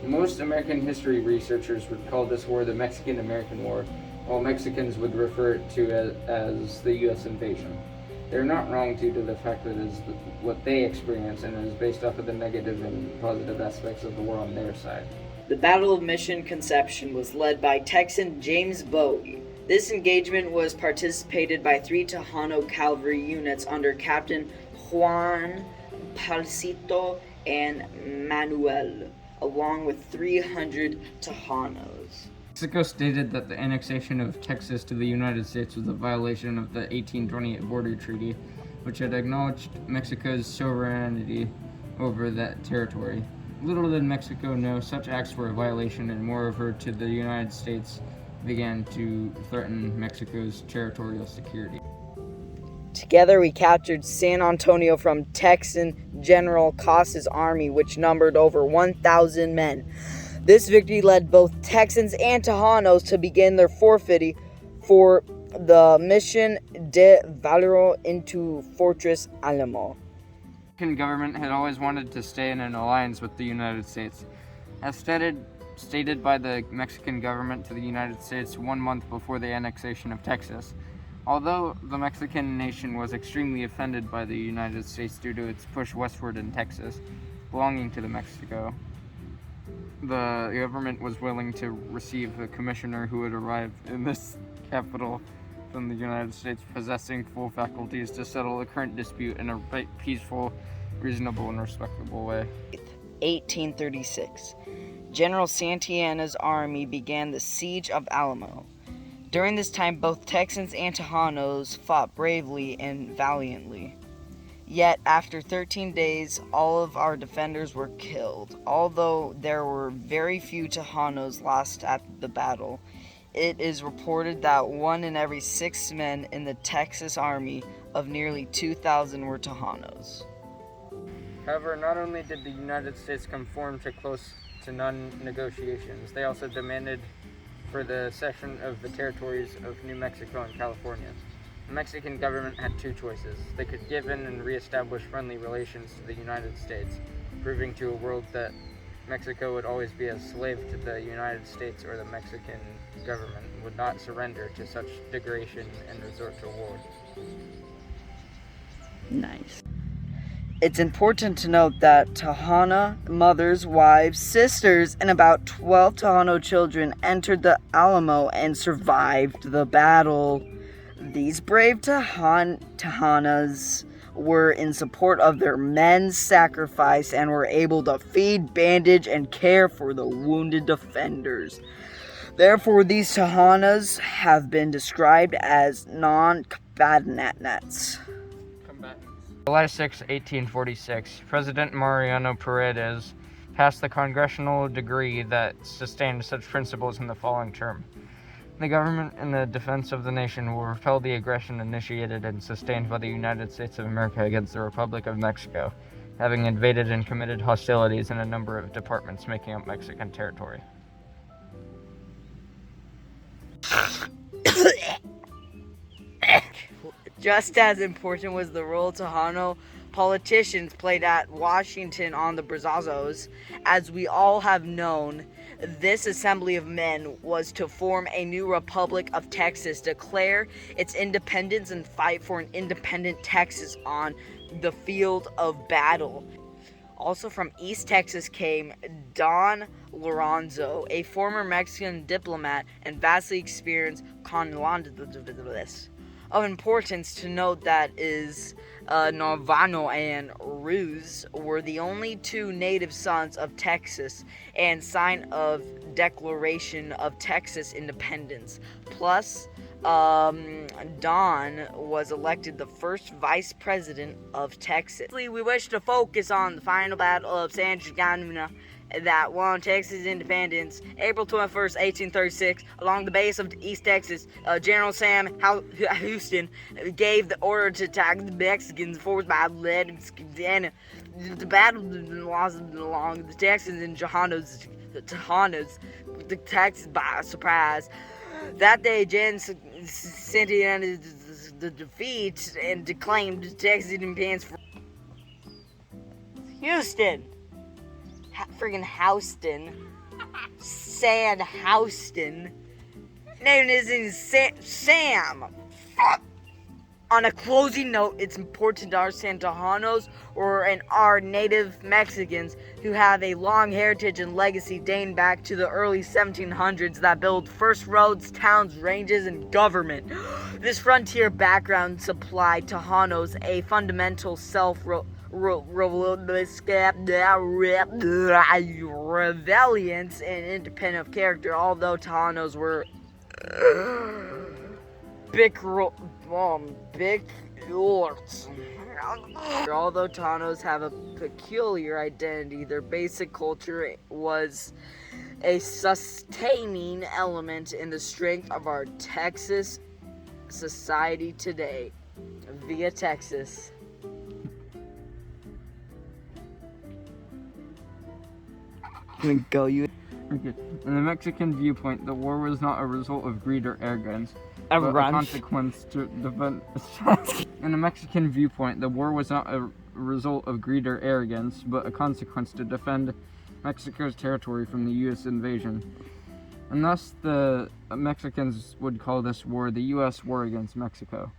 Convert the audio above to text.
Most American history researchers would call this war the Mexican-American War, while Mexicans would refer to it as the U.S. invasion. They're not wrong due to the fact that it is what they experience and is based off of the negative and positive aspects of the war on their side. The Battle of Mission Conception was led by Texan James Bowie. This engagement was participated by 3 Tejano cavalry units under Captain Juan Palcito and Manuel, along with 300 Tejanos. Mexico stated that the annexation of Texas to the United States was a violation of the 1828 Border Treaty, which had acknowledged Mexico's sovereignty over that territory. Little did Mexico know such acts were a violation, and moreover to the United States began to threaten Mexico's territorial security. Together we captured San Antonio from Texan General Casas' army, which numbered over 1,000 men. This victory led both Texans and Tejanos to begin their forfeiting for the Mission de Valero into Fortress Alamo. The Mexican government had always wanted to stay in an alliance with the United States. As stated by the Mexican government to the United States 1 month before the annexation of Texas. Although the Mexican nation was extremely offended by the United States due to its push westward in Texas, belonging to Mexico, the government was willing to receive the commissioner who had arrived in this capital from the United States, possessing full faculties to settle the current dispute in a peaceful, reasonable, and respectable way. 1836. General Santana's army began the siege of Alamo. During this time, both Texans and Tejanos fought bravely and valiantly. Yet, after 13 days, all of our defenders were killed. Although there were very few Tejanos lost at the battle, it is reported that 1 in every 6 men in the Texas army of nearly 2,000 were Tejanos. However, not only did the United States conform to close to none negotiations, they also demanded for the cession of the territories of New Mexico and California. The Mexican government had 2 choices. They could give in and reestablish friendly relations to the United States, proving to a world that Mexico would always be a slave to the United States, or the Mexican government would not surrender to such degradation and resort to war. Nice. It's important to note that Tejana mothers, wives, sisters, and about 12 Tejano children entered the Alamo and survived the battle. These brave Tejanas were in support of their men's sacrifice and were able to feed, bandage, and care for the wounded defenders. Therefore, these Tejanas have been described as non-combatants. July 6, 1846, President Mariano Paredes passed the congressional decree that sustained such principles in the following term. The government in the defense of the nation will repel the aggression initiated and sustained by the United States of America against the Republic of Mexico, having invaded and committed hostilities in a number of departments making up Mexican territory. Just as important was the role Tejano politicians played at Washington on the Brazos. As we all have known, this assembly of men was to form a new Republic of Texas, declare its independence, and fight for an independent Texas on the field of battle. Also from East Texas came Don Lorenzo, a former Mexican diplomat and vastly experienced colonist. Of importance to note that is Navarro and Ruz were the only 2 native sons of Texas and sign of Declaration of Texas independence. Plus, Don was elected the first vice president of Texas. We wish to focus on the final battle of San Antonio that won Texas independence April 21st, 1836. Along the base of East Texas, General Sam Houston gave the order to attack the Mexicans forced by lead and the battle was along the Texans and Tejanos the Texans by surprise. That day, Jen sent in the defeat and declaimed Texas independence for Houston. Friggin' Houston. Sandhouston, named as Sam. On a closing note, it's important to understand Tajanos and our native Mexicans who have a long heritage and legacy dating back to the early 1700s that built first roads, towns, ranges, and government. This frontier background supplied Tajanos a fundamental rebellience and independent character, although Tajanos were Although Tajanos have a peculiar identity, their basic culture was a sustaining element in the strength of our Texas society today. Via Texas. Gonna go you. Okay. In the Mexican viewpoint, the war was not a result of greed or arrogance, but a consequence to defend. In the Mexican viewpoint, the war was not a result of greed or arrogance, but a consequence to defend Mexico's territory from the U.S. invasion. And thus, the Mexicans would call this war the U.S. war against Mexico.